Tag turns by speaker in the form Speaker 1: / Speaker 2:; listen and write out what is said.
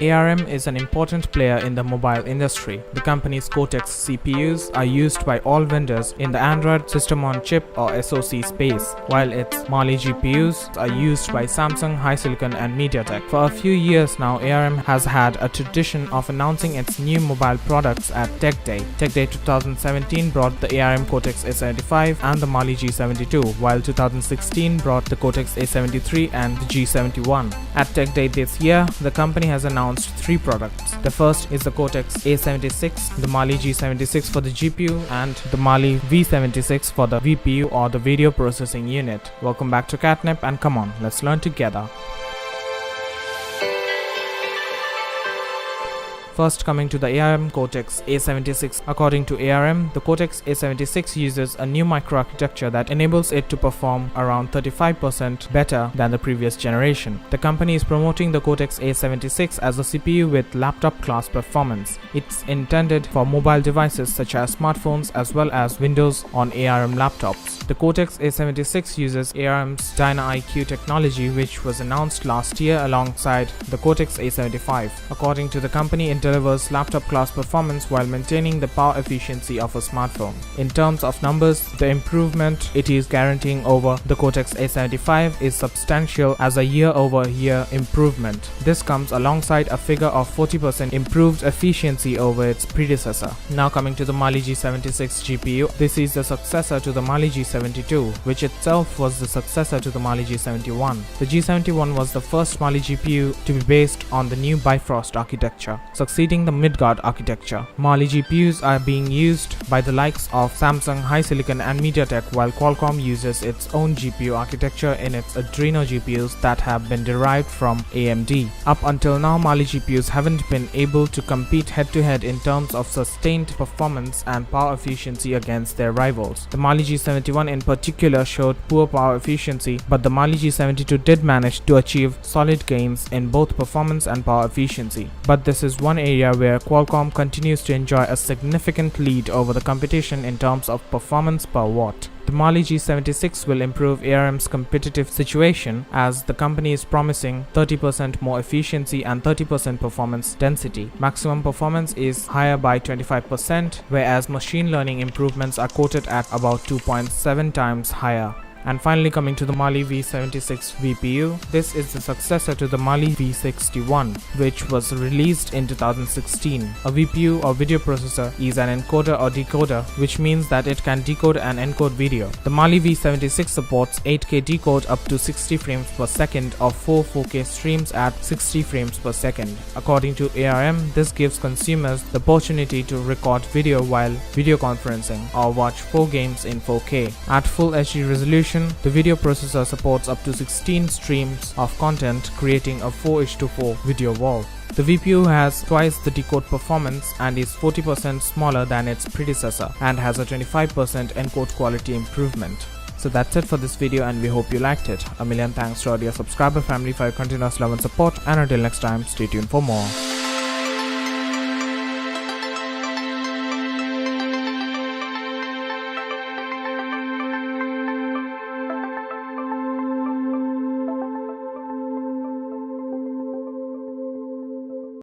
Speaker 1: ARM is an important player in the mobile industry. The company's Cortex CPUs are used by all vendors in the Android system-on-chip or SoC space, while its Mali GPUs are used by Samsung, HiSilicon and MediaTek. For a few years now, ARM has had a tradition of announcing its new mobile products at Tech Day. Tech Day 2017 brought the ARM Cortex-A75 and the Mali G72, while 2016 brought the Cortex-A73 and the G71. At Tech Day this year, the company has announced three products. The first is the Cortex-A76, the Mali G76 for the GPU, and the Mali V76 for the VPU or the video processing unit. Welcome back to QatNip, and come on, let's learn together. First, coming to the ARM Cortex-A76. According to ARM, the Cortex-A76 uses a new microarchitecture that enables it to perform around 35% better than the previous generation. The company is promoting the Cortex-A76 as a CPU with laptop-class performance. It's intended for mobile devices such as smartphones as well as Windows on ARM laptops. The Cortex-A76 uses ARM's DynaIQ technology, which was announced last year alongside the Cortex-A75. According to the company, it delivers laptop-class performance while maintaining the power efficiency of a smartphone. In terms of numbers, the improvement it is guaranteeing over the Cortex-A75 is substantial as a year-over-year improvement. This comes alongside a figure of 40% improved efficiency over its predecessor. Now coming to the Mali G76 GPU, this is the successor to the Mali G72, which itself was the successor to the Mali G71. The G71 was the first Mali GPU to be based on the new Bifrost architecture, succeeding the Midgard architecture. Mali GPUs are being used by the likes of Samsung, HiSilicon and MediaTek, while Qualcomm uses its own GPU architecture in its Adreno GPUs that have been derived from AMD. Up until now, Mali GPUs haven't been able to compete head-to-head in terms of sustained performance and power efficiency against their rivals. The Mali G71 in particular showed poor power efficiency, but the Mali G72 did manage to achieve solid gains in both performance and power efficiency. But this is one area where Qualcomm continues to enjoy a significant lead over the competition in terms of performance per watt. The Mali G76 will improve ARM's competitive situation, as the company is promising 30% more efficiency and 30% performance density. Maximum performance is higher by 25%, whereas machine learning improvements are quoted at about 2.7 times higher. And finally, coming to the Mali V76 VPU, this is the successor to the Mali V61, which was released in 2016. A VPU or video processor is an encoder or decoder, which means that it can decode and encode video. The Mali V76 supports 8K decode up to 60 frames per second or 4 4K streams at 60 frames per second. According to ARM, this gives consumers the opportunity to record video while video conferencing or watch 4 games in 4K. At full HD resolution, the video processor supports up to 16 streams of content, creating a 4:4 video wall. The VPU has twice the decode performance and is 40% smaller than its predecessor and has a 25% encode quality improvement. So that's it for this video, and we hope you liked it. A million thanks to our dear subscriber family for your continuous love and support, and until next time, stay tuned for more.